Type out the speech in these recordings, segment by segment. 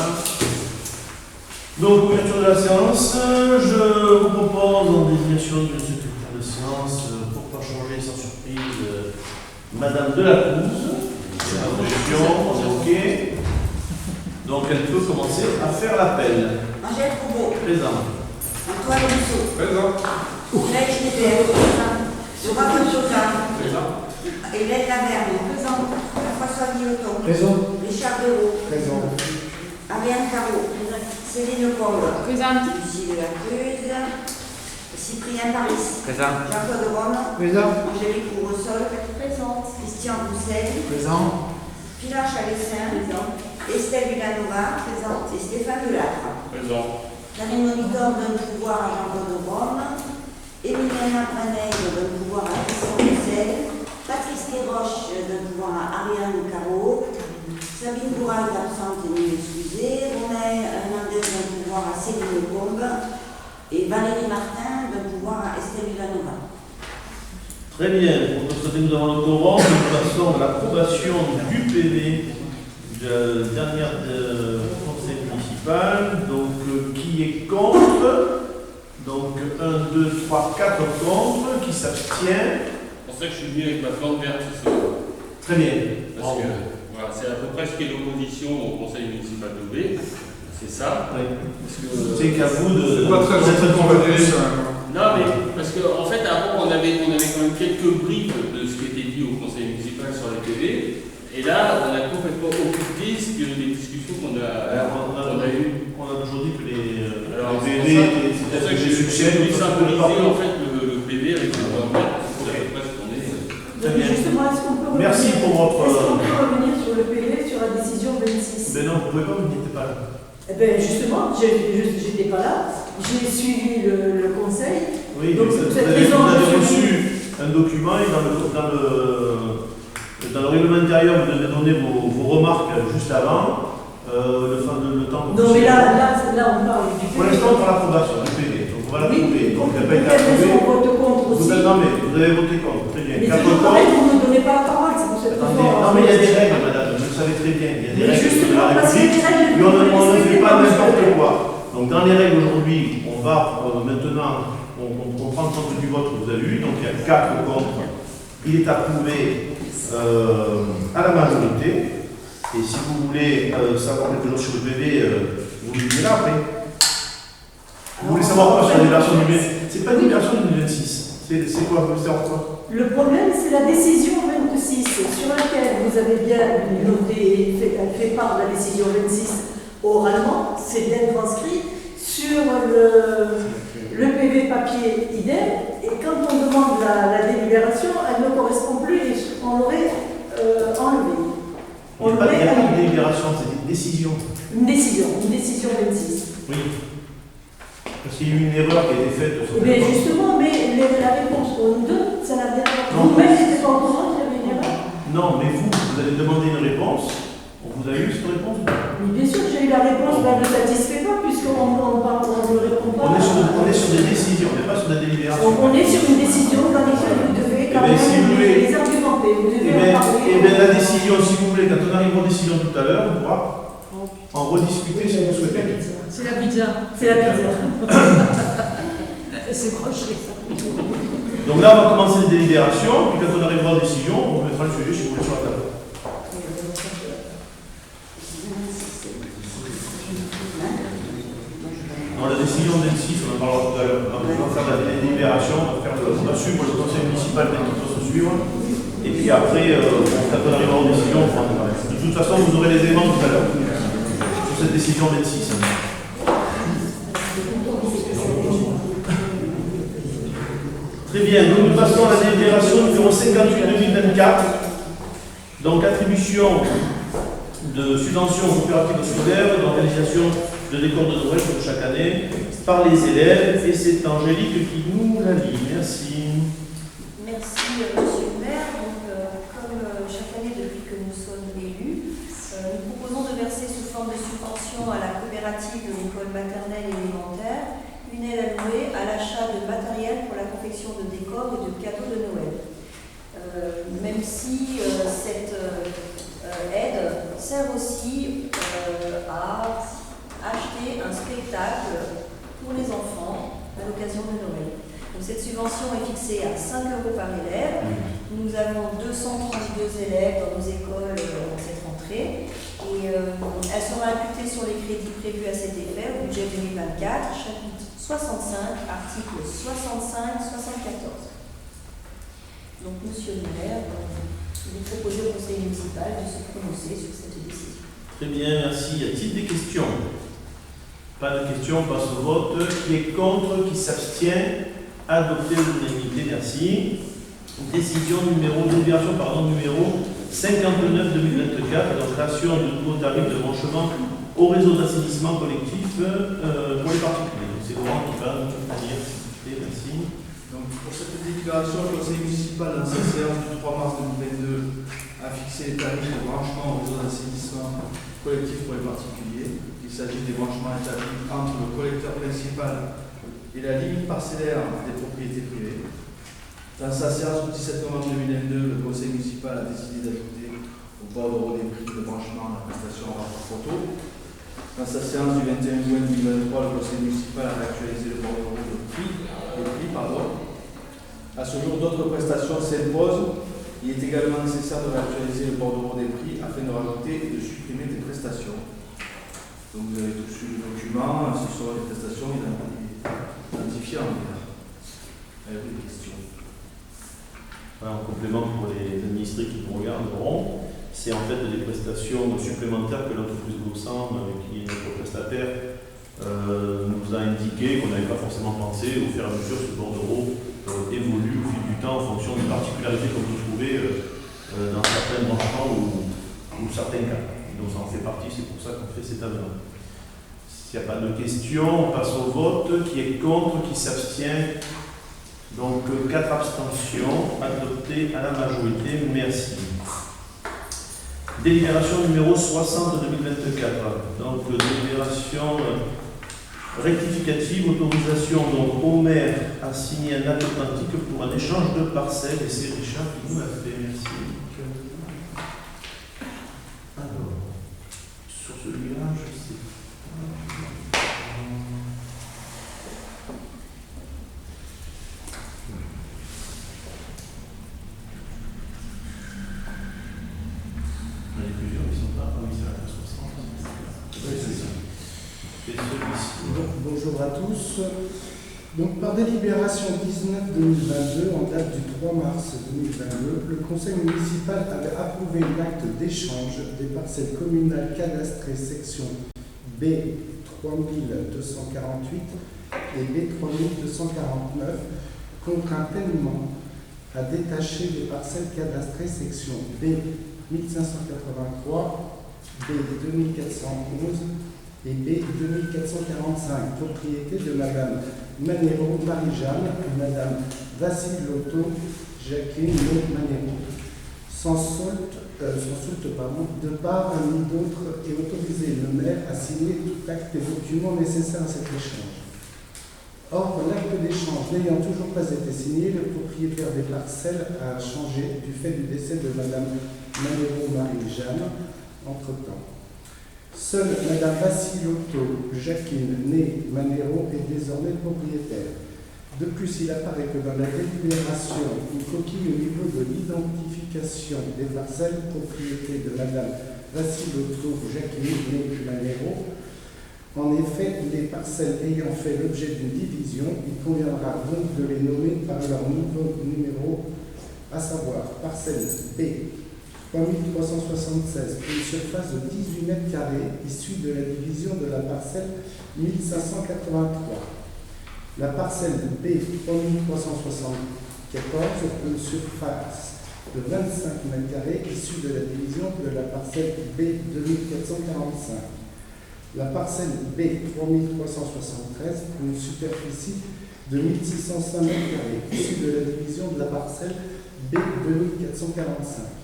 Voilà. Donc, ouverture de la séance. Je vous propose en désignation du secrétaire de séance, pour pas changer sans surprise, Madame Delacouze. On est OK. Donc, elle peut commencer à faire l'appel. Angèle Courbot. Présent. Antoine Rousseau. Présent. Hélène Schneider. Laurent Cochota. Présent. Hélène Laverne. Présent. François Guilloton. Présent. Richard Béraud. Présent. Ariane Caro. Céline Combe. Présente. Lucie Delacouze. Cyprien Paris. Présent. Jean-Claude Rome. Présent. Angélique Courressol. Présente. Christian Roussel. Présent. Pilar Chalessin. Estelle Villanova. Présente. Et Stéphane Delattre. Présent. Karine Monitor donne pouvoir à Jean-Claude Rome. Emiliana Praneil donne pouvoir à Christian Roussel. Patrice Desroches donne pouvoir à Ariane Caro. Sabine Bourral est absente et non excusée. Romain Hernandez donne pouvoir à Céline Combe. Et Valérie Martin donne pouvoir à Estelle Villanova. Très bien. Pour constater, nous avons le quorum. Nous passons à l'approbation du PV de la dernière conseil municipal. Donc, qui est contre? Donc, 1, 2, 3, 4 contre. Qui s'abstient? C'est pour ça que je suis venu avec ma plante verte ce soir. Très bien. Parce que voilà, c'est à peu près ce qu'est l'opposition au conseil municipal de B. C'est ça. Oui. Parce que, C'est qu'à vous de. C'est pas très gentil qu'on va dire ça. non, mais parce qu'en fait, avant, on avait quand même quelques briques de ce qui était dit au conseil municipal sur les PV. Et là, on a complètement occulté les discussions qu'on a eues. On a toujours dit que les Alors, PV c'est pour ça que j'ai voulu symboliser en fait le PV avec le plante verte. C'est à peu près ce qu'on est. Très bien. Justement, est-ce qu'on peut Merci pour votre. Est-ce qu'on peut revenir sur le PV, sur la décision 26? Ben non, vous pouvez pas, vous n'étiez pas là. Eh bien, justement, j'étais pas là, j'ai suivi le conseil. Oui, donc vous cette avez raison, reçu un document et dans le règlement intérieur, vous devez donner vos remarques juste avant le temps que Non, vous mais savez. là, on parle du PV. Pour l'instant, on fera l'approbation du PV. Donc, on va l'approuver. Donc, il n'a pas été Quelle raison approuvé. on vote contre aussi? Non, mais vous avez voté contre. Très bien. Mais c'est Quatre toujours contre. pareil, vous ne me donnez pas la parole, c'est pour cette Attendez, raison. non, mais il y a des règles, madame. Vous le savez très bien. Il y a des Mais règles de justement, la parce qu'il y a des République. règles, Et on ne fait pas n'importe quoi. quoi. Donc, dans les règles aujourd'hui, on va maintenant, on prend compte du vote que vous avez eu. Donc, il y a 4 contre. Il est approuvé à la majorité. Et si vous voulez savoir quelque chose sur le PV, vous le direz après. Vous voulez savoir quoi sur la libération du PV? C'est pas une libération du 26. C'est quoi? Vous voulez savoir quoi? Le problème, c'est la décision 26, sur laquelle vous avez bien noté, fait part de la décision 26 oralement, c'est bien transcrit sur le PV papier idem, et quand on demande la délibération, elle ne correspond plus et on l'aurait enlevé. Il n'y a pas de délibération, c'est une décision. Une décision 26. Oui. Parce qu'il y a eu une erreur qui a été faite. Sur Mais justement, la réponse qu'on nous donne, ça n'a rien à voir. Non. Vous-même, n'étiez pas au courant qu'il y avait une erreur? Non, mais vous avez demandé une réponse. Vous avez eu cette réponse? Mais bien sûr que j'ai eu la réponse, mais elle ne satisfait pas, puisqu'on ne répond pas. On est sur des décisions, on n'est pas sur des délibérations. Donc on est sur une décision dans laquelle vous devez quand Eh bien, même si vous voulez- les argumenter. Vous devez en parler. Et bien la décision, si vous voulez, quand on arrive aux décisions tout à l'heure, on pourra en rediscuter si vous souhaitez. C'est la pizza. C'est la pizza. C'est proche. Donc là, on va commencer les délibérations, puis quand on arrivera aux décisions, on mettra le sujet si vous voulez sur la table. Dans la décision 26, on en parlera tout à l'heure. On va faire la délibération, on va suivre le conseil municipal qui doit se suivre. Et puis après, quand on arrivera aux décisions, on fera un débat. De toute façon, vous aurez les éléments tout à l'heure sur cette décision 26. Très bien, donc nous passons à la délibération numéro 58-2024. Donc attribution de subventions aux coopératives scolaires d'organisation de décor de Noël comme chaque année par les élèves. Et c'est Angélique qui nous la lit. Merci. Merci, Monsieur le maire. Donc, comme chaque année depuis que nous sommes élus, nous proposons de verser sous forme de subvention à la coopérative de l'école maternelle et élémentaire une aide allouée à l'achat de matériel pour la confection de décors et de cadeaux de Noël. Même si cette aide sert aussi à l'occasion de Noël. Donc, cette subvention est fixée à 5 € par élève. Nous avons 232 élèves dans nos écoles en cette rentrée et elles seront imputées sur les crédits prévus à cet effet au budget 2024, chapitre 65, article 65-74. Donc, monsieur le maire, vous proposez au conseil municipal de se prononcer sur cette décision. Très bien, merci. Y a-t-il des questions? Pas de questions, on passe au vote. Qui est contre, qui s'abstient? Adopté à l'unanimité, merci. Décision délibération numéro 59-2024, donc création de nouveaux tarifs de branchement au réseau d'assainissement collectif pour les particuliers. C'est Laurent qui va nous dire. Merci. Donc, pour cette délibération, le conseil municipal, dans sa séance du 3 mars 2022, a fixé les tarifs de branchement au réseau d'assainissement collectif pour les particuliers. Il s'agit des branchements établis entre le collecteur principal et la limite parcellaire des propriétés privées. Dans sa séance du 17 novembre 2022, le conseil municipal a décidé d'ajouter au bordereau des prix de branchement la prestation en rapport photo. Dans sa séance du 21 juin 2023, le conseil municipal a réactualisé le bordereau des prix. À ce jour, d'autres prestations s'imposent. Il est également nécessaire de réactualiser le bordereau des prix afin de rajouter et de supprimer des prestations. Donc vous avez tous eu le document, ce sont les prestations identifiées en vert. Avec des questions. En complément pour les administrés qui nous regarderont, c'est en fait des prestations supplémentaires que l'entreprise Gossan, qui est notre prestataire, nous a indiqué qu'on n'avait pas forcément pensé. Au fur et à mesure, ce bordereau évolue au fil du temps en fonction des particularités qu'on peut trouver dans certains branchements ou certains cas. Donc ça en fait partie, c'est pour ça qu'on fait cet avenant. S'il n'y a pas de questions, on passe au vote. Qui est contre, qui s'abstient? Donc 4 abstentions, adoptées à la majorité. Merci. Délibération numéro 60-2024. Donc délibération rectificative, autorisation donc au maire à signer un acte authentique pour un échange de parcelles. Et c'est Richard qui nous l'a fait. Merci. Alors, sur celui-là, je sais pas. Il y en a plusieurs, ils sont pas. Ah oui, c'est la 60. Oui, c'est ça. Et celui-ci. Bonjour à tous. Donc, par délibération 19-2022, en date du 3 mars 2022, le conseil municipal avait approuvé l'acte d'échange des parcelles communales cadastrées section B 3248 et B 3249 contre un paiement à détacher des parcelles cadastrées section B 1583, B 2411 et B 2445, propriété de Madame Manero Marie-Jeanne et Madame Vassilotto Jacqueline Manero, sans solte, de part ni d'autre, et autoriser le maire à signer tout acte et document nécessaire à cet échange. Or, l'acte d'échange n'ayant toujours pas été signé, le propriétaire des parcelles a changé du fait du décès de Madame Manero Marie-Jeanne entre-temps. Seule Madame Vassilotto Jacqueline née Manero est désormais propriétaire. De plus, il apparaît que dans la délibération, une coquille au niveau de l'identification des parcelles propriété de Madame Vassilotto Jacqueline née Manero. En effet, les parcelles ayant fait l'objet d'une division, il conviendra donc de les nommer par leur numéro, à savoir parcelle B 3376 pour une surface de 18 mètres carrés issue de la division de la parcelle 1583. La parcelle B 3374 pour une surface de 25 mètres carrés issue de la division de la parcelle B 2445. La parcelle B 3373 pour une superficie de 1605 mètres carrés issue de la division de la parcelle B 2445.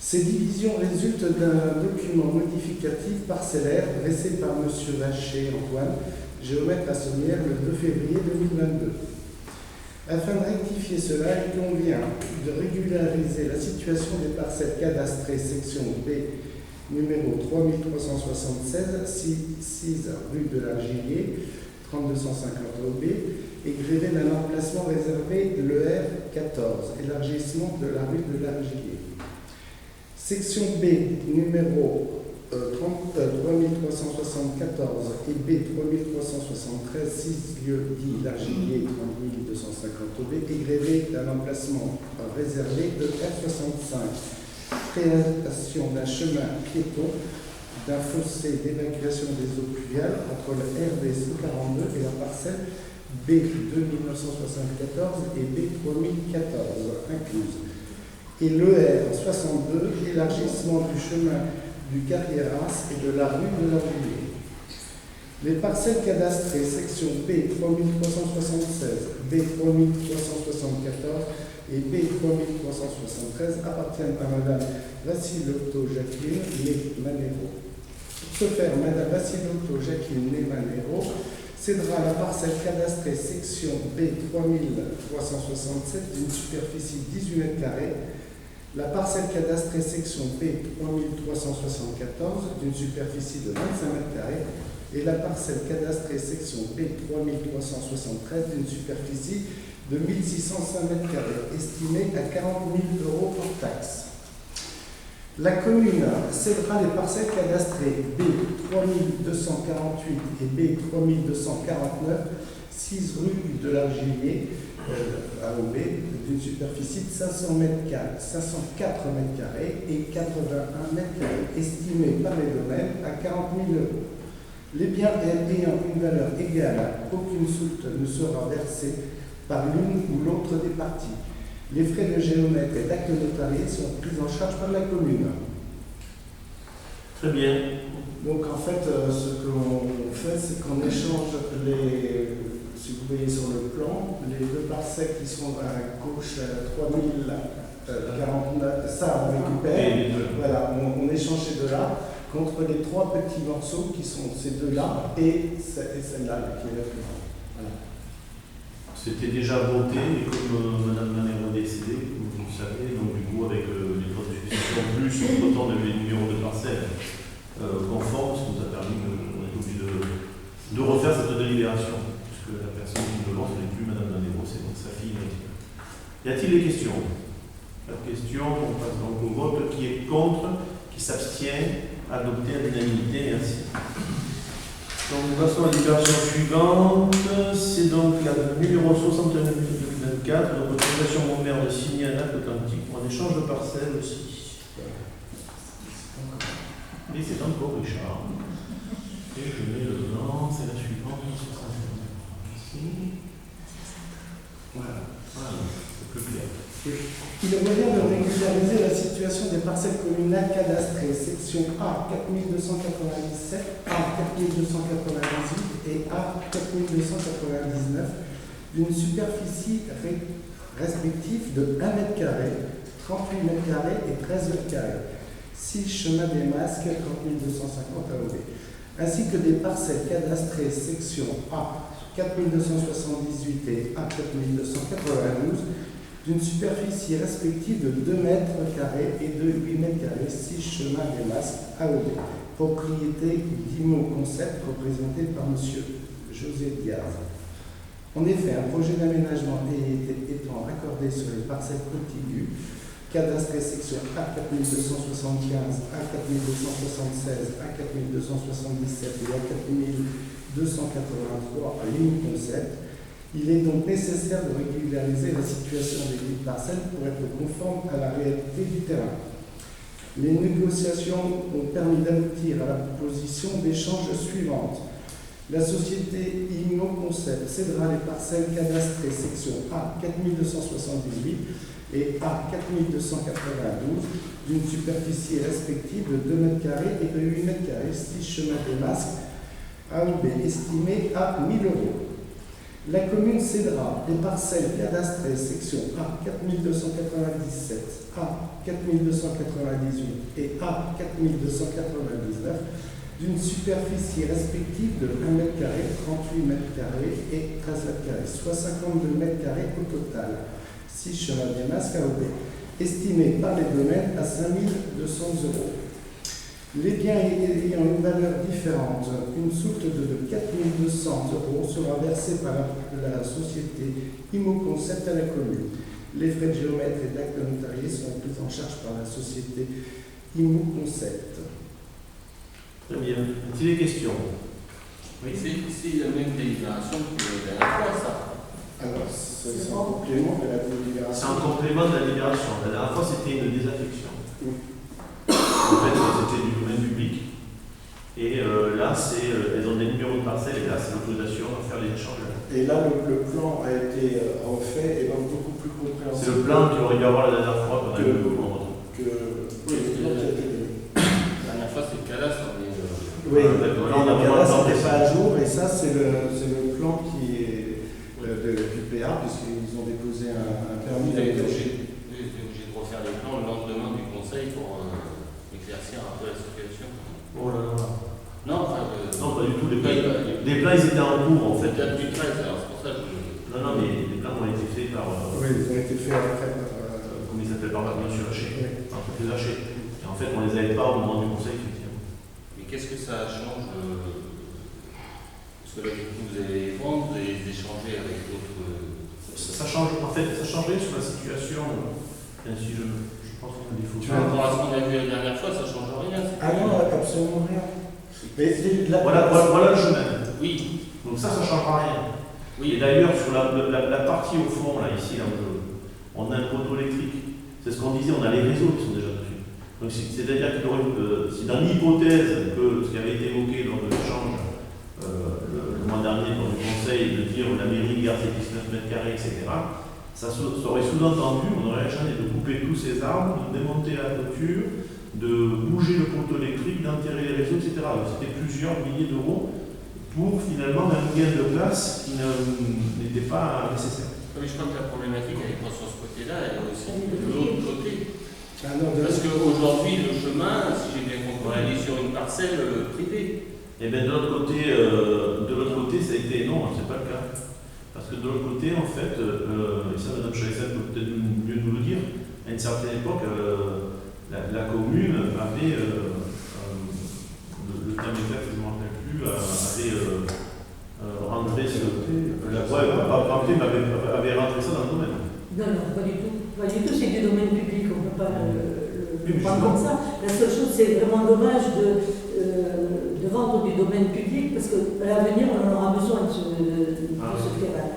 Ces divisions résultent d'un document modificatif parcellaire dressé par M. Vacher Antoine, géomètre à Sommières, le 2 février 2022. Afin de rectifier cela, il convient de régulariser la situation des parcelles cadastrées section B numéro 3376, 6 rue de l'Argillier, 3250 AOB et grévé d'un emplacement réservé le R14, élargissement de la rue de l'Argillier. Section B, numéro 3374 et B 3373, 6 lieux dits l'Argillier, 30250 OB, est grévé d'un emplacement réservé de R65. Création d'un chemin piéton, d'un fossé d'évacuation des eaux pluviales entre le RD 142 et la parcelle B 2974 et B 3014 incluses. Et l'ER 62, élargissement du chemin du Carrieras et de la rue de l'Argillier. Les parcelles cadastrées section B 3376, B 3374 et B 3373 appartiennent à Madame Vassilotto Jacqueline née Manero. Pour ce faire, Madame Vassilotto Jacqueline née Manero cédera la parcelle cadastrée section B 3367 d'une superficie de 18 mètres carrés, la parcelle cadastrée section B 3374 d'une superficie de 25 mètres carrés et la parcelle cadastrée section B 3373 d'une superficie de 1605 mètres carrés, estimée à 40 000 € hors taxe. La commune cédera les parcelles cadastrées B 3248 et B 3249, 6 rue de l'Argillier, AOB, d'une superficie de 504 mètres carrés et 81 mètres carrés, estimés par les domaines à 40 000 €. Les biens ayant une valeur égale, aucune soulte ne sera versée par l'une ou l'autre des parties. Les frais de géomètre et d'acte notarié sont pris en charge par la commune. Très bien. Donc en fait, ce qu'on fait, c'est qu'on échange si vous voyez sur le plan, les deux parcelles qui sont à gauche, 3049, ça on récupère. Voilà, on échange ces deux-là contre les 3 petits morceaux qui sont ces deux-là et celle-là qui est la plus grande. Voilà. C'était déjà voté, et comme Mme Manero est décédée, comme vous le savez, donc du coup avec les droits de succession plus autant de numéros de parcelles conformes, ça nous a permis de refaire cette délibération, puisque la personne qui nous lance n'est plus Mme Manero, c'est donc sa fille. Y a-t-il des questions? Pas de questions, on passe donc au vote. Qui est contre? Qui s'abstient? Adopté à l'unanimité, merci. Donc nous passons à la délibération suivante, c'est donc la numéro 69-2024, donc autorisation au maire de signer un acte authentique pour un échange de parcelles aussi. Et c'est encore Richard. Et je mets le nom, c'est la suivante, ici. Voilà, c'est plus clair. Il est moyen de régulariser la situation des parcelles communales cadastrées, section A 4297, A 4298 et A 4299, d'une superficie respective de 1 mètre carré, 38 mètres carrés et 13 mètres carrés, 6 chemin des Masques, 30 250 AOB, ainsi que des parcelles cadastrées, section A 4278 et A 4292, d'une superficie respective de 2 mètres carrés et de 8 mètres carrés, 6 chemin des Masques, AOB, propriété d'Imo Concept, représenté par M. José Diaz. En effet, un projet d'aménagement étant accordé sur les parcelles contiguës, cadastrées section A4275, A4276, A4277 et A4283 à l'Imo Concept, il est donc nécessaire de régulariser la situation des dites parcelles pour être conforme à la réalité du terrain. Les négociations ont permis d'aboutir à la proposition d'échange suivante. La société Immo Concept cédera les parcelles cadastrées section A 4278 et A 4292 d'une superficie respective de 2 mètres carrés et de 8 mètres carrés, 6 chemin des Masques, AOB, estimé à 1 000 €. La commune cédera les parcelles cadastrées section A 4297, A 4298 et A 4299 d'une superficie respective de 1 mètre carré, 38 mètres carrés et 13 mètres carrés, soit 52 mètres carrés au total, 6 chemin des Masques AOB, estimé par les domaines à 5 200 €. Les biens ayant une valeur différente, une soulte de 4 200 € sera versée par la société Imo-Concept à la commune. Les frais de géomètre et d'actes notariés sont pris en charge par la société Imo-Concept. Très bien. Est-il des questions? Oui, c'est la même délibération que la dernière fois, ça. Alors, c'est en complément de la C'est délibération. un complément de la libération. La dernière fois, c'était une désaffection. En fait, c'était du domaine public. Et là, elles ont des numéros de parcelles, et là, c'est l'autorisation à faire les échanges. Et là, le plan a été refait et donc beaucoup plus compréhensible. C'est le plan qu'il aurait dû avoir la dernière fois qu'on a eu le moment. La dernière fois, c'est le cadastre. Oui, d'accord. Là, on a là, ça vraiment n'était pas à jour, et ça, c'est le plan qui est du PA, puisqu'ils ont déposé un permis. Vous avez été obligé de refaire les plans le lendemain du conseil pour éclaircir un peu la situation. Oh là là. Non, enfin, Non, pas du tout. Les plans, ils étaient en cours, en fait. Peut-être du 13, alors c'est pour ça que Non, non, mais les plans ont été faits par. Oui, ils ont été faits après. Comment ils s'appellent par là, monsieur Haché. Oui. L'entreprise Haché. Et en fait, on les avait pas au moment du conseil, effectivement. Mais qu'est-ce que ça change Parce que là, du coup, vous allez vendre, vous allez échanger avec d'autres. Ça change, en fait, ça changeait sur la situation. Si je pense qu'on a des photos. Par rapport à ce qu'on a vu la dernière fois, ça ne change rien. Ah non, absolument rien. Mais Voilà le chemin. Oui, Donc ça ne changera rien. oui. Et d'ailleurs, sur la partie au fond, là, ici, là, on a un poteau électrique. C'est ce qu'on disait, on a les réseaux qui sont déjà dessus. Donc c'est-à-dire que si dans l'hypothèse que ce qui avait été évoqué lors de l'échange le mois dernier dans le conseil, de dire la mairie garde ses 19 mètres carrés, etc., ça aurait sous-entendu, on aurait échangé de couper tous ces arbres, de démonter la toiture, de bouger le poteau électrique, d'enterrer les réseaux, etc. Donc c'était plusieurs milliers d'euros pour finalement un gain de place qui n'était pas nécessaire. Oui, je crois que la problématique, elle n'est pas sur ce côté-là, elle est aussi de l'autre côté. Ah non, Parce qu'aujourd'hui, le chemin, si j'ai bien compris, elle est sur une parcelle privée. Et bien de l'autre côté, ça a été non, c'est pas le cas. Parce que de l'autre côté, en fait, et ça Mme Chaïsat peut peut-être mieux nous le dire, à une certaine époque, la commune avait, le terme exact, je ne me rappelle plus, avait rentré avait rentré ça dans le domaine. Non, non, pas du tout. Pas du tout, c'est du domaine public, on ne peut pas le prendre comme ça. La seule chose, c'est vraiment dommage de vendre du domaine public, parce qu'à l'avenir, on en aura besoin de ce terrain.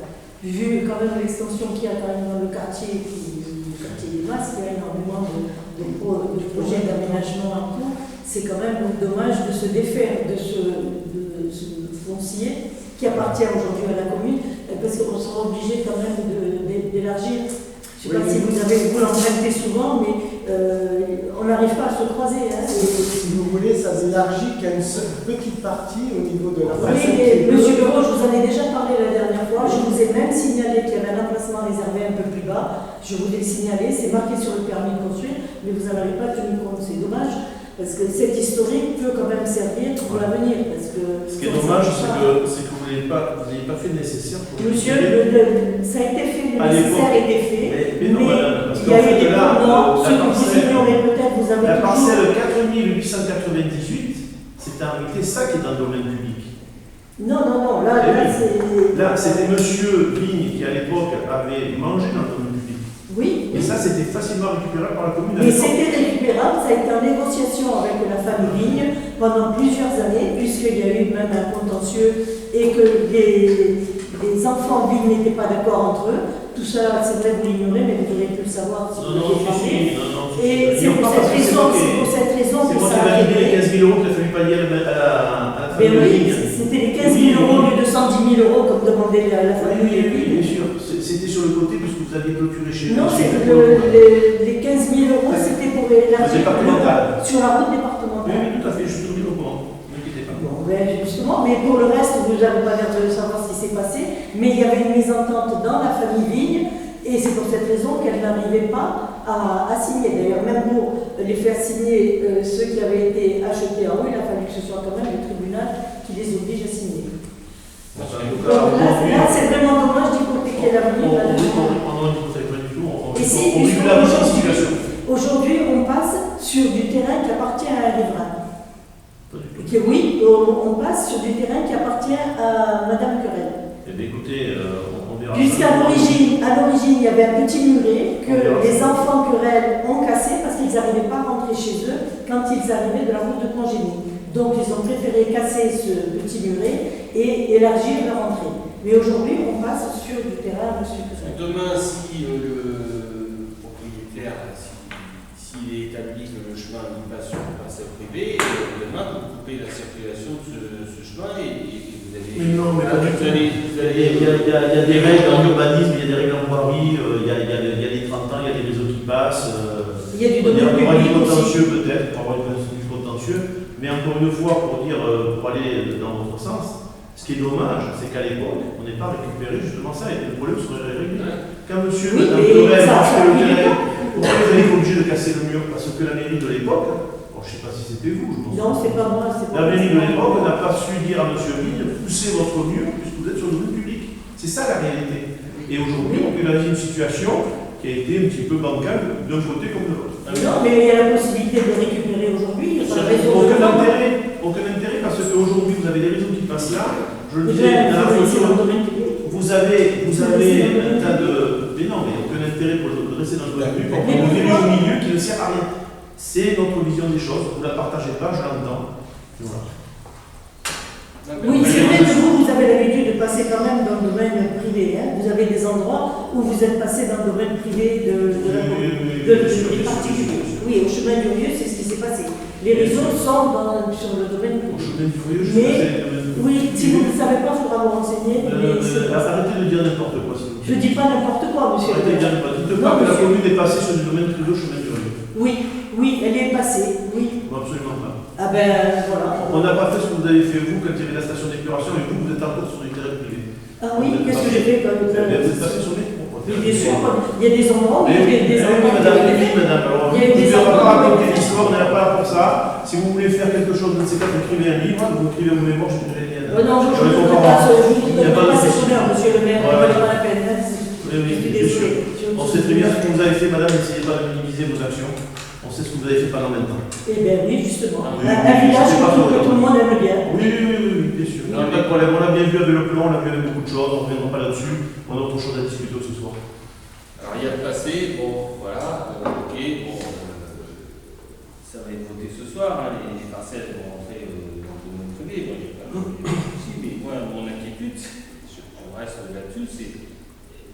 Vu quand même l'extension qu'il y a quand même dans le quartier des Masses, il y a énormément de projets d'aménagement en cours, c'est quand même dommage de se défaire de ce foncier qui appartient aujourd'hui à la commune, parce qu'on sera obligé quand même d'élargir. Je ne sais pas si vous l'empruntez souvent, mais on n'arrive pas à se croiser. Hein, si vous voulez, ça s'élargit qu'à une seule petite partie au niveau de la oui, mais Monsieur Leroux, je vous en ai déjà parlé la dernière fois. Je vous ai même signalé qu'il y avait un emplacement réservé un peu plus bas. Je vous l'ai signalé, c'est marqué sur le permis de construire, mais vous n'en avez pas tenu compte. C'est dommage, parce que cette historique peut quand même servir pour l'avenir. Ce qui est dommage, c'est que vous n'avez pas fait le nécessaire pour. Monsieur, ça a été fait, le nécessaire a été fait. Mais non, madame, parce il y a qu'en eu fait, des là, ceux que vous ignorez peut-être, vous avez la toujours... parcelle 4898, c'est en réalité ça qui est dans le domaine public. Non, là c'est... Là, c'était monsieur Vigne qui, à l'époque, avait mangé dans le domaine public. Oui. Et ça, c'était facilement récupérable par la commune. Mais c'était récupérable, ça a été en négociation avec la famille Vigne pendant plusieurs années, puisqu'il y a eu même un contentieux et que les enfants Vigne n'étaient pas d'accord entre eux. Tout ça, c'est vrai, vous l'ignorez, mais vous auriez pu le savoir si vous l'aviez parlé. Et c'est pour cette raison c'est que moi ça qui a ai validé les été. 15 000 euros qu'il a fallu payer à la Mais famille oui, Vigne. c'était les 15 000 euros au lieu de 110 000 euros comme demandait la famille Oui, bien Vigne. sûr. C'était sur le côté puisque vous aviez clôturé chez Non, vous. c'est les 15 000 euros, c'était pour la départementale. sur la route Oui, départementale. oui, tout à fait, je suis tombé au courant. Ne m'inquiétez pas. Bon, ben justement, mais pour le reste, vous n'avez pas l'air de savoir ce qui s'est passé, mais il y avait une mésentente dans la famille Vigne, et c'est pour cette raison qu'elle n'arrivait pas à signer. D'ailleurs, même pour les faire signer ceux qui avaient été achetés en rue, il a fallu que ce soit quand même le tribunal qui les oblige à signer. En tout Donc cas, là, c'est vraiment dommage d'hypothéquer l'avenir. Et si, on vit la même situation. aujourd'hui, on passe sur du terrain qui appartient à un riverain. Oui, on passe sur du terrain qui appartient à Madame Querelle. Eh bien, écoutez, on verra. Puisqu'à l'origine, il y avait un petit muret que les enfants Querelle ont cassé parce qu'ils n'arrivaient pas à rentrer chez eux quand ils arrivaient de la route de Congénie. Donc ils ont préféré casser ce petit muret et élargir leur entrée. Mais aujourd'hui, on passe sur du terrain à M. Querelle. Demain, si le propriétaire, s'il est établi que le chemin n'est pas sur un parcelle privée, demain, vous coupez la circulation de ce chemin et vous allez. Mais non, mais pas du tout. Vous allez Il y a des règles en urbanisme, il y a des règles en voirie, il y a des 30 ans, il y a des réseaux qui passent. Il y a du Il y domaine aura du public aussi. contentieux peut-être, pour avoir du contentieux, mais encore une fois, pour aller dans votre sens, ce qui est dommage, c'est qu'à l'époque, on n'est pas récupéré justement ça et le problème serait réglé. Quand monsieur Oui, Madame mais Querelle ça marchait le arrive terrain, pas. pourquoi vous avez été obligé de casser le mur? Parce que la mairie de l'époque, je ne sais pas si c'était vous, je Non, pense. c'est pas moi, c'est pas La mairie de moi. l'époque n'a pas su dire à monsieur Ville, poussez votre mur puisque vous êtes sur le domaine public. C'est ça la réalité. Et aujourd'hui, on peut une situation qui a été un petit peu bancale d'un côté comme de l'autre. Non, mais il y a la possibilité de récupérer aujourd'hui. Il y a pas de raison de Aucun intérêt parce qu'aujourd'hui vous avez des réseaux qui passent là. Je le Eh disais bien, dans la c'est dans le photo, domaine public. vous avez un tas de. Mais non, mais aucun intérêt pour le dresser dans le domaine public, pour Mais vous virer pourquoi au milieu qui ne sert à rien. C'est notre vision des choses, vous ne la partagez pas, je l'entends. Voilà. Oui, c'est vrai que vous avez l'habitude de passer quand même dans le domaine privé. Hein. Vous avez des endroits où vous êtes passé dans le domaine privé des particuliers. Oui, au chemin du Rieux, c'est ce qui s'est passé. Les réseaux sont sur le domaine Au privé. chemin du Rieux, je Mais, sais pas, oui, si vous ne le savez pas, il faudra vous renseigner. Mais arrêtez de dire n'importe quoi, s'il vous je plaît. ne dis pas n'importe quoi, monsieur. Arrêtez de dire n'importe quoi. Dites Non, pas que la monsieur. commune est passée sur du domaine privé au chemin du Rieux. Oui, elle est passée, oui. Non, absolument pas. Ah ben, voilà. On n'a pas fait ce que vous avez fait vous quand il y avait la station d'épuration et vous êtes encore sur du terrain privé. Ah oui, qu'est-ce que j'ai fait comme Vous êtes passé sur les cours. Oui, bien sûr, il y a des endroits où il y a des endroits qui madame, ont été oui, faits. madame. Alors, Il y a eu vous des ne pas endroits raconter qui ont été l'histoire, on n'est pas là pour ça. Si vous voulez faire quelque chose, je ne sais pas, vous écrivez un livre, vous écrivez vos mémoires, je dirai rien. Non, je ne voudrais pas ces honneurs, monsieur le maire, ne valait pas la peine. Hein. Je suis désolée. On sait très bien ce que vous avez fait, madame, n'essayez pas de minimiser vos actions. On sait ce que vous avez fait pendant maintenant. Eh bien oui, justement. Oui, Un village c'est pas que faux. tout le monde aime bien. Oui, bien sûr. Il n'y a pas de problème. On l'a bien vu avec le plan, on l'a vu avec beaucoup de choses, on ne reviendra pas là-dessus. On a autre chose à discuter ce soir. Alors, il y a le passé, bon, voilà, ok, bon, ça va être voté ce soir, hein, les parcelles vont rentrer dans le domaine privé, bon, il y a pas de souci, mais moi, mon inquiétude, je reste là-dessus, c'est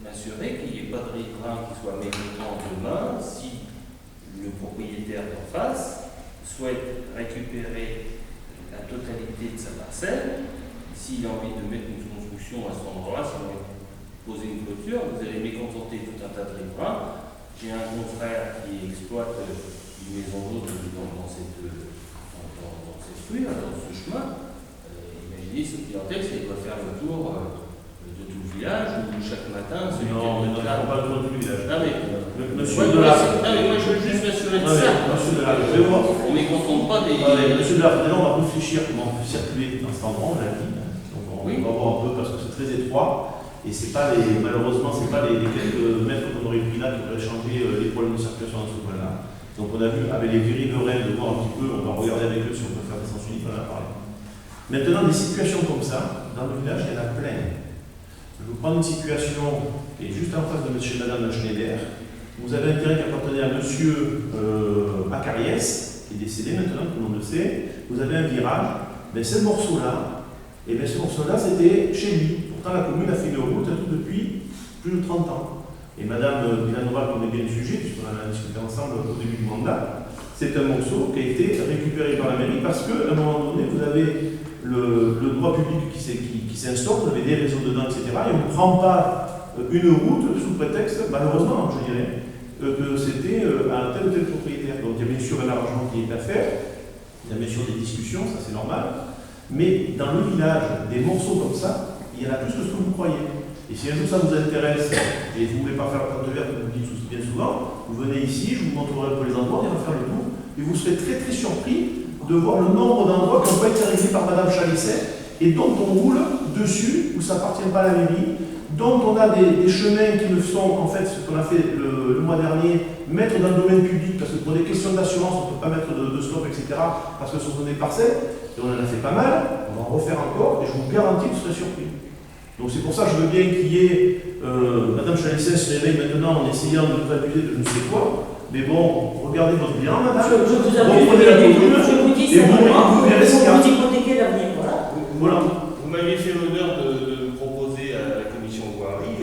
m'assurer qu'il n'y ait pas de riverain qui soit mécontent demain si le propriétaire d'en face souhaite récupérer la totalité de sa parcelle. S'il a envie de mettre une construction à cet endroit-là, ça va poser une clôture, vous allez mécontenter tout un tas de riverains. J'ai un confrère qui exploite une maison d'eau dans cette rue, dans ce chemin. Imaginez ce clientèle, c'est qu'il va faire le tour de tout le village, où chaque matin, celui qui Non, est on pas le tour du village. Non, mais Monsieur ouais, Delard. non, mais moi je veux juste m'assurer de Non, mais ça. Monsieur Delard, je vais voir. On ne mécontente pas des. Monsieur Delard, maintenant on va réfléchir comment on peut circuler dans cet endroit, on l'a dit. Donc on va voir un peu parce que c'est très étroit. Et c'est pas malheureusement, ce n'est pas les quelques mètres qu'on aurait pris là qui auraient changé les problèmes de circulation dans ce coin-là. Donc on a vu avec les riverains de voir un petit peu, on va regarder avec eux si on peut faire des sens uniques, on en a parlé. Maintenant, des situations comme ça, dans le village, il y en a plein. Je vous prends une situation qui est juste en face de monsieur et madame Schneider. Vous avez un terrain qui appartenait à monsieur Acariès, qui est décédé maintenant, tout le monde le sait. Vous avez un virage, mais ce morceau-là, et bien ce morceau-là, c'était chez lui. Pourtant, la commune a fait une route depuis plus de 30 ans. Et madame Villanova connaît bien le sujet, puisqu'on en a discuté ensemble au début du mandat. C'est un morceau qui a été récupéré par la mairie parce qu'à un moment donné, vous avez le droit public qui s'instaure, vous avez des réseaux dedans, etc. Et on ne prend pas une route sous prétexte, malheureusement, je dirais, que c'était à tel ou tel propriétaire. Donc il y a bien sûr un arrangement qui est à faire, il y a bien sûr des discussions, ça c'est normal. Mais dans le village, des morceaux comme ça, il y en a plus que ce que vous croyez. Et si un jour ça vous intéresse et vous ne voulez pas faire la porte verte, comme vous dites bien souvent, vous venez ici, je vous montrerai un peu les endroits, on ira faire le tour, et vous serez très surpris de voir le nombre d'endroits qui n'ont pas été réglés par Madame Chalisset et dont on roule dessus, où ça appartient pas à la mairie, dont on a des chemins qui le sont, en fait, ce qu'on a fait le mois dernier, mettre dans le domaine public, parce que pour des questions d'assurance, on ne peut pas mettre de stop, etc., parce que ce sont des parcelles, et on en a fait pas mal, on va en refaire encore, et je vous garantis que vous serez surpris. Donc c'est pour ça que je veux bien qu'il y ait, Madame Chalicet se réveille maintenant en essayant de nous accuser de je ne sais quoi, mais bon, regardez votre bilan, Madame. Je vous Reprenez la commune, je vous dis et vous verrez ce qu'il y a. vous hypothéquez l'avenir, voilà. Voilà. Vous m'avez fait l'honneur de me proposer à la commission voirie,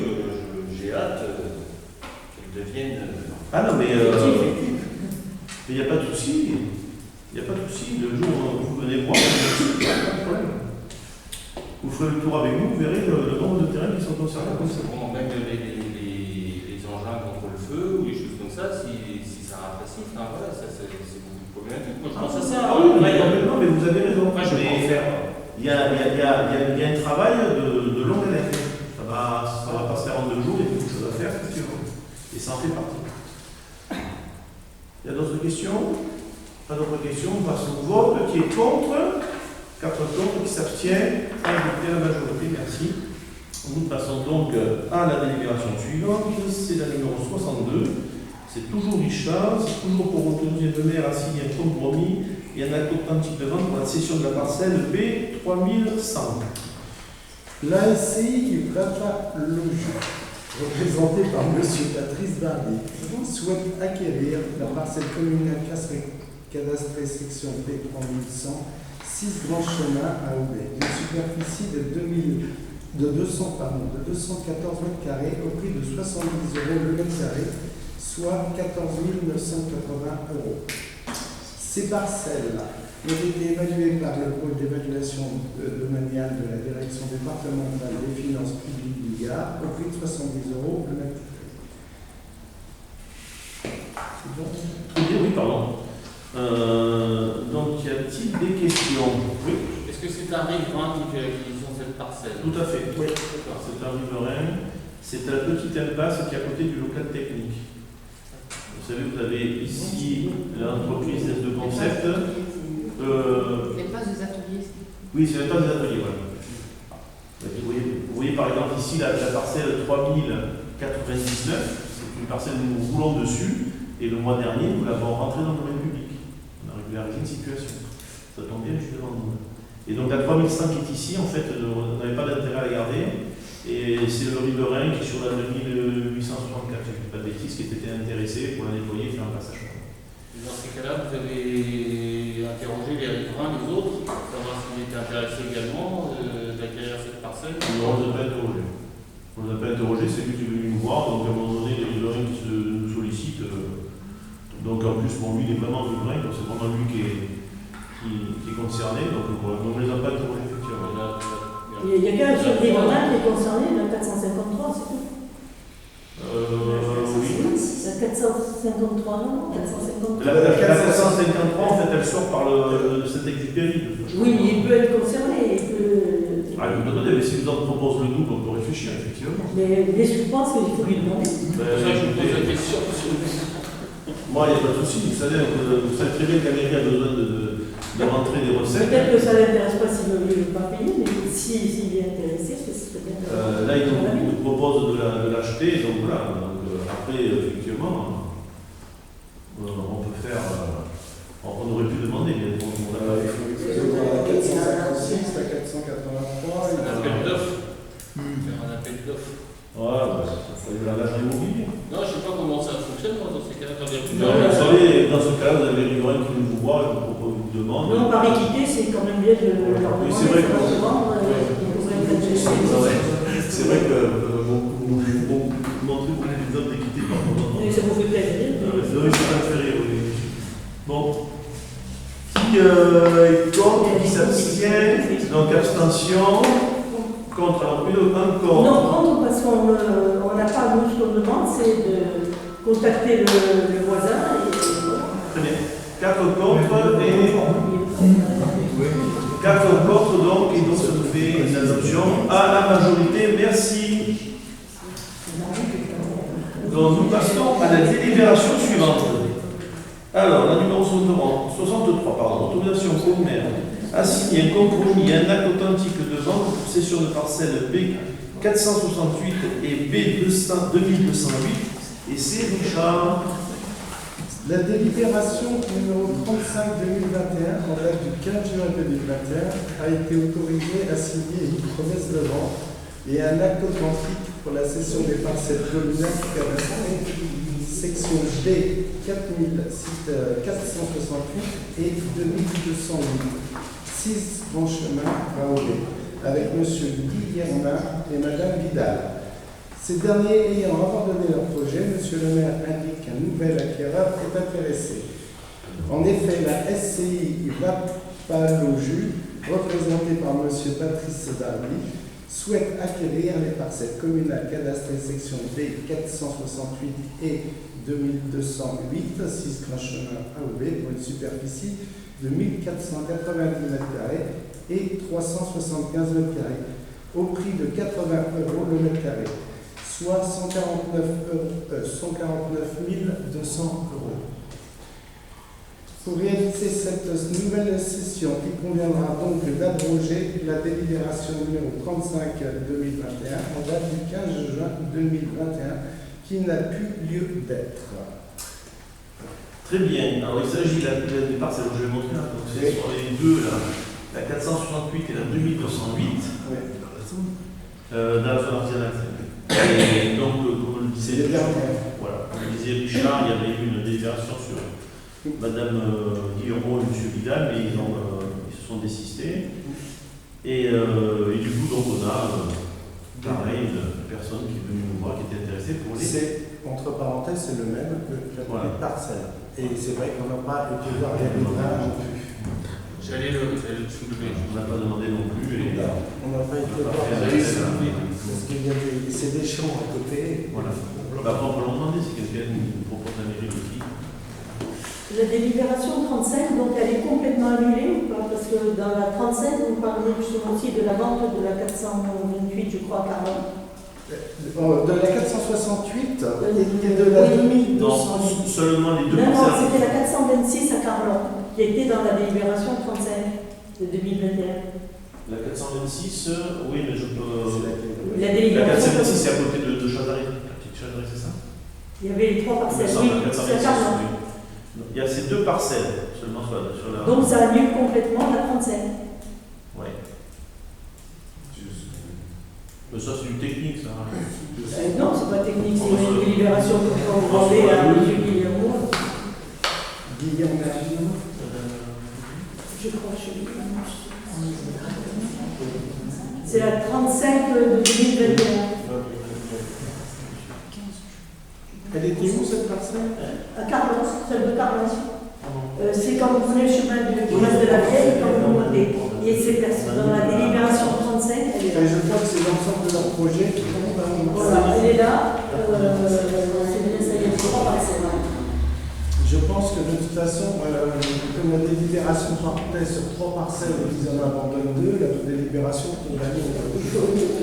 j'ai hâte qu'elle devienne. Ah non, mais il n'y a pas de souci. Il n'y a pas de souci. Le jour où vous venez voir, il n'y a pas de problème. Vous ferez le tour avec nous, vous verrez le nombre de terrains qui sont concernés comme ça. Bon, même les engins contre le feu ou les choses comme ça, si ça rafraîchit, enfin, voilà, ça c'est beaucoup de problématique. Moi je pense à ça. Ah oui, complètement, mais vous avez raison. Moi je vais en faire. Il y a un travail de longue haleine. Ça va pas se faire en 2 jours, il y a beaucoup de choses à faire, effectivement. Et ça en fait partie. Il y a d'autres questions? Pas d'autres questions? On passe au vote. Qui est contre? 4 contre, qui s'abstient. Adopté à la majorité, merci. Nous passons donc à la délibération suivante. C'est la numéro 62. C'est toujours Richard. C'est toujours pour retenir de maire à signer un compromis et un acte authentique de vente pour la cession de la parcelle B3100. L'ASCI Brava Logis, représentée par M. Patrice Barbier, souhaite acquérir la parcelle communale cadastrée section B3100, 6 grands chemins à Aubert, d'une superficie de 214 mètres carrés au prix de 70 € le mètre carré, soit 14 980 €. Ces parcelles ont été évaluées par le pôle d'évaluation domaniale de la direction départementale des finances publiques du Gard au prix de 70 € le mètre carré. Oui, pardon. Donc, y a-t-il des questions? Oui. Est-ce que c'est un riverain qui fait l'acquisition de cette parcelle? Tout à fait. Oui. C'est un riverain. C'est la petite impasse qui est à côté du local technique. Vous savez, vous avez ici l'entreprise de concept. L'espace des ateliers. Oui, c'est l'espace des ateliers, voilà. Vous voyez par exemple ici la parcelle 3099, c'est une parcelle où nous roulons dessus, et le mois dernier, nous l'avons rentrée dans le domaine public. On a régularisé une situation. Ça tombe bien, je suis devant nous. Et donc la 3100 qui est ici, en fait, on n'avait pas d'intérêt à la garder. Et c'est le riverain qui est sur la 2864, je ne dis pas de bêtises, qui était intéressé pour la nettoyer et faire un passage. Dans ces cas-là, vous avez interrogé les riverains, les autres, pour savoir s'ils étaient intéressés également d'acquérir cette parcelle? Non, on ne les a pas interrogés. On ne les a pas interrogés, c'est lui qui est venu nous voir, donc à un moment donné, les riverains qui nous sollicitent. Donc en plus, bon, lui, il est vraiment riverain, donc c'est vraiment lui qui est concerné, donc voilà. On ne les a pas interrogés, effectivement. Il y a qu'un seul riverain qui est concerné, le 453, c'est tout. Oui. La 453, non? 453. La 453, en fait, elle sort par cet Exupéry. Oui, il peut être concerné. Attendez, mais si vous en proposez le double, on peut réfléchir, effectivement. Mais je pense qu'il faut lui demander. C'est pour ça que je vous pose la question. Moi, il n'y a pas de souci. Vous savez très bien que la mairie a besoin de rentrer des recettes. Peut-être que ça ne l'intéresse pas s'il ne veut pas payer, mais s'il est intéressé, ce serait bien. Là, il nous propose de l'acheter, donc voilà. Donc, après, effectivement, on peut faire. On aurait pu demander, mais on a pas fait. La 456, la 483. C'est un appel d'offres. Faire un appel d'offres. Ouais, ça fait de l'agent immobilier. Non, je ne sais pas comment ça fonctionne, moi, dans ces cas-là. Vous savez, dans ce cas-là, vous avez les riverains qui vous voient, qui vous proposent une demande. Non, par équité, c'est quand même bien de leur demander. Oui, c'est vrai que. C'est vrai que vous montrez beaucoup d'exemples d'équité par contre. ça vous fait plaisir. Oui, c'est pas fait rire, oui. Bon. Qui est contre, qui s'abstient, donc abstention. Contre, alors un contre. Non, contre, parce qu'on n'a pas, nous, ce qu'on demande, c'est de contacter le voisin. Très bien. 4 contre et. 4 contre donc, et donc ça nous fait une adoption à la majorité. Merci. Donc nous passons à la délibération suivante. Alors, la numéro 63, autorisation pour le maire à signer un compromis commis un acte authentique de vente pour cession de parcelles B468 et B2208. Et c'est Richard. La délibération numéro 35-2021, en date du 15 juin 2021, a été autorisée à signer une promesse de vente et un acte authentique pour la cession des parcelles communales cadastrées, section B 468 et 2208, 6 grands chemins à Aubé, avec M. Guy Guermin et Mme Vidal. Ces derniers ayant abandonné leur projet, M. le maire indique qu'un nouvel acquéreur est intéressé. En effet, la SCI Vapaloju, représentée par M. Patrice Darby, souhaite acquérir les parcelles communales cadastrées section B 468 et 2208, 6 grands chemins à Aubé, pour une superficie de 1490 m² et 375 m², au prix de 80 € le mètre carré, soit 149 200 €. Pour réaliser cette nouvelle session, il conviendra donc d'abroger la délibération numéro 35-2021 en date du 15 juin 2021 qui n'a plus lieu d'être. Très bien. Alors il s'agit des parcelles que je vais montrer là. Donc c'est sur les deux là, la 468 et la 2208. Dans la zone artisanale. Et donc, comme le disait voilà, comme le disait Richard, il y avait eu une délibération sur Madame Guillermo et M. Vidal, mais ils se sont désistés. Et du coup, donc, on a pareil une personne qui est venue nous voir, qui était intéressée pour les. Entre parenthèses, c'est le même que la parcelle. Et c'est vrai qu'on n'a pas été voir les riverains non plus. J'allais le soulever. On n'a pas demandé non plus. Et on n'a pas été voir. Parce qu'il y a des champs à côté. Voilà. Après, on peut leur demander si quelqu'un nous propose un mairie de qui. La délibération 35, donc elle est complètement annulée ou pas? Parce que dans la 35, vous parlez justement aussi de la vente de la 428, je crois, à Carlon. De la 468 et de la 2208. Non, seulement les deux Non, parcelles. c'était la 426 à Carlon, qui était dans la délibération 35 de 2021. La 426, oui, mais je peux. La La délibération. 426, c'est à côté de Chazaré. La petite Chazaré, c'est ça? Il y avait les trois parcelles. Oui, Oui, c'est à Carlon. oui. Il y a ces deux parcelles seulement sur la. Donc ça annule complètement la 35. Oui. Mais ça, c'est du technique, ça. Non, c'est pas technique, c'est une délibération que vous vendez à M. Guillermo. Guillermo. Je crois que je suis. C'est la 35 de 2021. Elle était où cette parcelle? À Carlos, celle de Carlos. C'est quand vous prenez le chemin du reste de la Vienne, quand vous montez. Et c'est dans la délibération 35, elle est là. Je crois que c'est l'ensemble de leur projet qui tombe dans Voilà, elle est là. C'est bien, ça y est, trois parcelles. Je pense que de toute façon, comme la délibération partait sur 3 parcelles et qu'ils en abandonnent 2, la délibération pour l'année.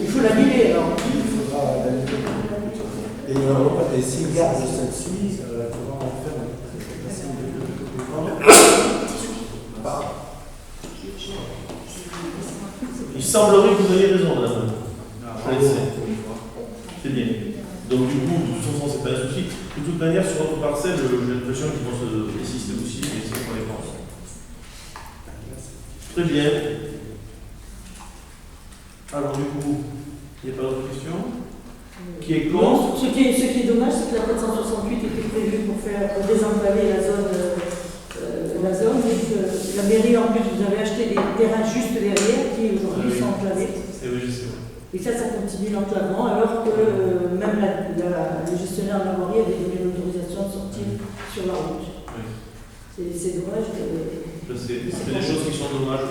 Il faut l'annuler alors. Il faudra l'annuler. Et s'ils gardent celle-ci, il faudra en faire une. Il semblerait que vous ayez raison, madame. C'est bien. Donc, du coup, de toute façon, c'est pas un souci. De toute manière, sur votre parcelle, j'ai l'impression qu'ils vont se désister aussi, mais c'est pour les penses. Très bien. Alors, du coup, il n'y a pas d'autres questions? Qui est contre? Ce qui est dommage, c'est que la 468 était prévue pour faire désenclaver la zone. La mairie, en plus, vous avez acheté des terrains juste derrière qui aujourd'hui sont enclavés. Et oui, je sais. Et ça continue l'enclavement, alors que même le gestionnaire de la voirie avait donné l'autorisation de sortir sur la route. Oui. C'est dommage. C'est des choses qui sont dommages.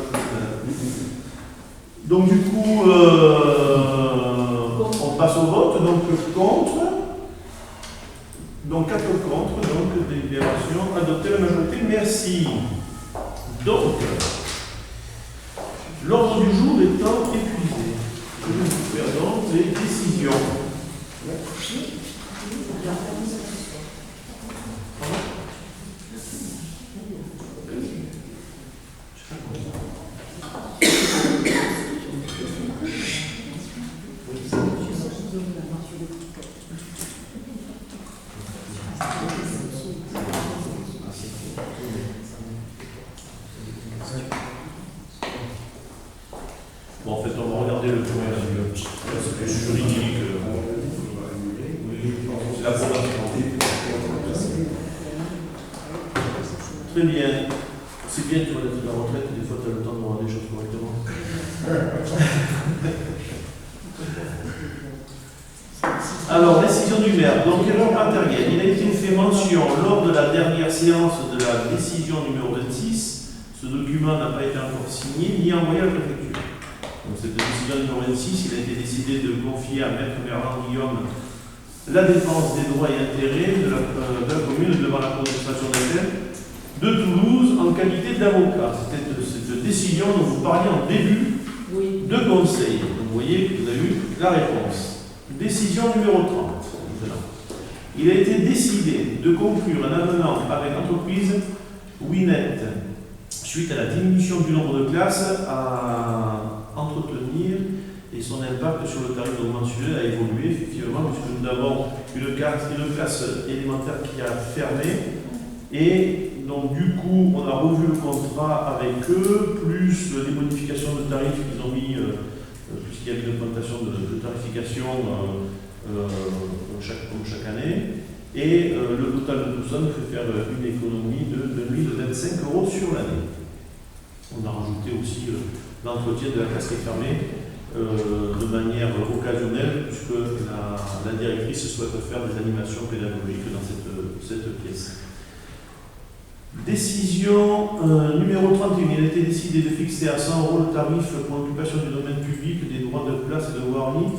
Donc, du coup, on passe au vote. Donc, contre. Donc 4 contre, donc délibération adoptée la majorité. Merci. Donc, l'ordre du jour étant épuisé, je vais vous faire donc les décisions. attendez le premier avis. C'est juridique. Oui, c'est la probabilité. Très bien. C'est bien, tu vois, d'être à la retraite, des fois tu as le temps de voir les choses correctement. Alors, décision du maire. Donc, erreur matérielle. Il a été fait mention lors de la dernière séance de la décision numéro 26. Ce document n'a pas été encore signé ni envoyé à la préfecture. Donc, cette décision numéro 26, il a été décidé de confier à Maître Bernard Guillaume la défense des droits et intérêts de la commune devant la contestation des faits de Toulouse en qualité d'avocat. C'était cette décision dont vous parliez en début de conseil. Donc, vous voyez que vous avez eu la réponse. Décision numéro 30. Il a été décidé de conclure un avenant avec l'entreprise Winnet suite à la diminution du nombre de classes à entretenir et son impact sur le tarif mensuel a évolué effectivement puisque nous avons une classe élémentaire qui a fermé et donc du coup on a revu le contrat avec eux plus les modifications de tarifs qu'ils ont mis puisqu'il y a une augmentation de tarification comme chaque année. Et le total de tout ça nous fait faire une économie de 25 € sur l'année. On a rajouté aussi l'entretien de la classe qui est fermée de manière occasionnelle, puisque la directrice souhaite faire des animations pédagogiques dans cette pièce. Décision numéro 31. Il a été décidé de fixer à 100 € le tarif pour l'occupation du domaine public, des droits de place et de voirie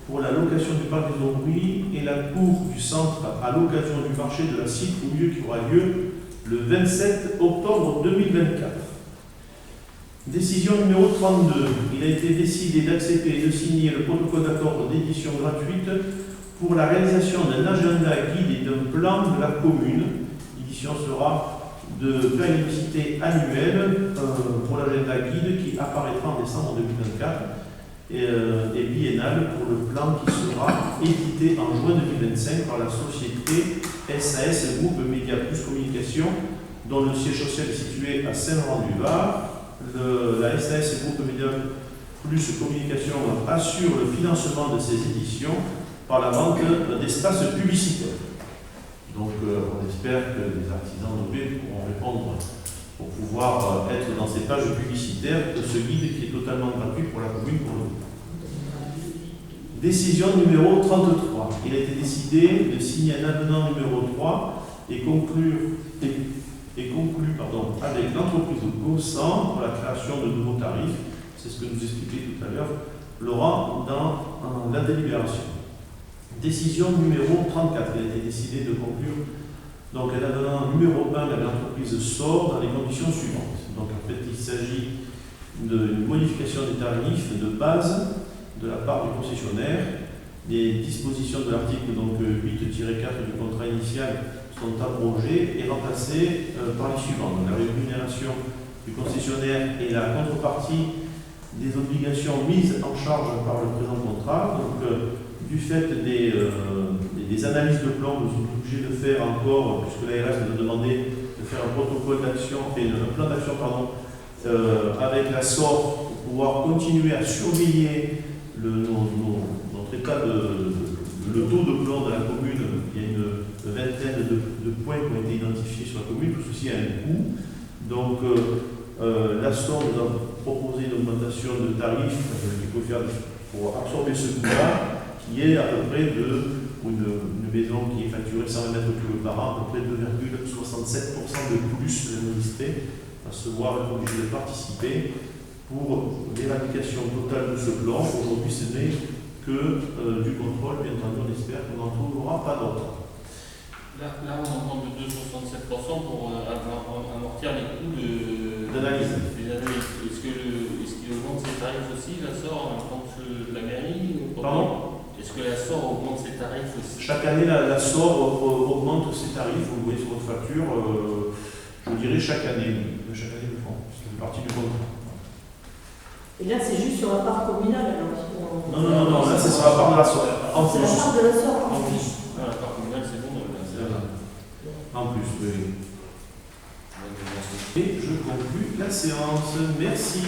pour la location du parc des Aubries et la cour du centre à l'occasion du marché de la Citrouille qui aura lieu le 27 octobre 2024. Décision numéro 32. Il a été décidé d'accepter et de signer le protocole d'accord d'édition gratuite pour la réalisation d'un agenda guide et d'un plan de la commune. L'édition sera de périodicité annuelle pour l'agenda guide qui apparaîtra en décembre 2024 et biennale pour le plan qui sera édité en juin 2025 par la société SAS Groupe Média Plus Communication dont le siège social est situé à Saint-Laurent-du-Var. La SAS Groupe Média Plus Communication assure le financement de ces éditions par la vente d'espaces publicitaires. Donc on espère que les artisans d'OB pourront répondre pour pouvoir être dans ces pages publicitaires de ce guide qui est totalement gratuit pour la commune pour nous. Décision numéro 33. Il a été décidé de signer un avenant numéro 3 et conclu avec l'entreprise Gossan pour la création de nouveaux tarifs. C'est ce que nous expliquait tout à l'heure Laurent dans la délibération. Décision numéro 34. Il a été décidé de conclure donc un avenant numéro 1 avec l'entreprise SOR dans les conditions suivantes. Donc en fait il s'agit d'une modification des tarifs de base de la part du concessionnaire. Les dispositions de l'article 8-4 du contrat initial sont abrogées et remplacées par les suivantes. La rémunération du concessionnaire et la contrepartie des obligations mises en charge par le présent contrat. Donc, du fait des analyses de plan, nous sommes obligés de faire encore, puisque l'ARS nous a demandé de faire un protocole d'action, un plan d'action avec la SOR pour pouvoir continuer à surveiller notre état le taux de plan de la commune. Il y a une vingtaine de points qui ont été identifiés sur la commune, tout ceci a un coût. Donc la SOR nous a proposé une augmentation de tarifs qu'il faut faire pour absorber ce coût-là, qui est à peu près une maison qui est facturée 120 mètres cubes par an, à peu près 2,67% de plus l'administré, à se voir être obligé de participer pour l'éradication totale de ce plan. Aujourd'hui, ce n'est que du contrôle, bien entendu, on espère qu'on n'en trouvera pas d'autres. Là, on entend de 2,67% pour amortir les coûts d'analyse. Est-ce qu'il augmente ses tarifs aussi, la SOR, en même temps que la mairie? Pardon? Est-ce que la SOR augmente ses tarifs aussi? Chaque année, la SOR augmente ses tarifs, vous le voyez sur votre facture, je dirais chaque année. Chaque année, le font. C'est une partie du contrat. Et là, c'est juste sur la part communale alors? Non, là, c'est sur la part de la SOR. C'est la part de la SOR en plus. La part communale, c'est bon. En plus, oui. Et je conclue la séance. Merci.